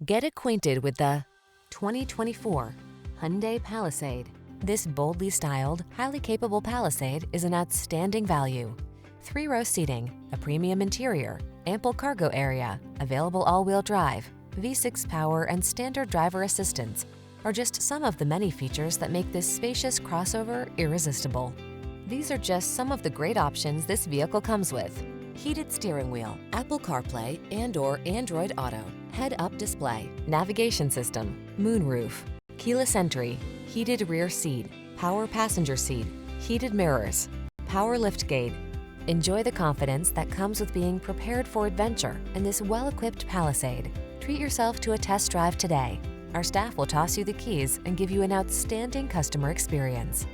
Get acquainted with the 2024 Hyundai Palisade. This boldly styled, highly capable Palisade is an outstanding value. 3-row seating, a premium interior, ample cargo area, available all-wheel drive, V6 power and standard driver assistance are just some of the many features that make this spacious crossover irresistible. These are just some of the great options this vehicle comes with: heated steering wheel, Apple CarPlay and/or Android Auto, head-up display, navigation system, moonroof, keyless entry, heated rear seat, power passenger seat, heated mirrors, power liftgate. Enjoy the confidence that comes with being prepared for adventure in this well-equipped Palisade. Treat yourself to a test drive today. Our staff will toss you the keys and give you an outstanding customer experience.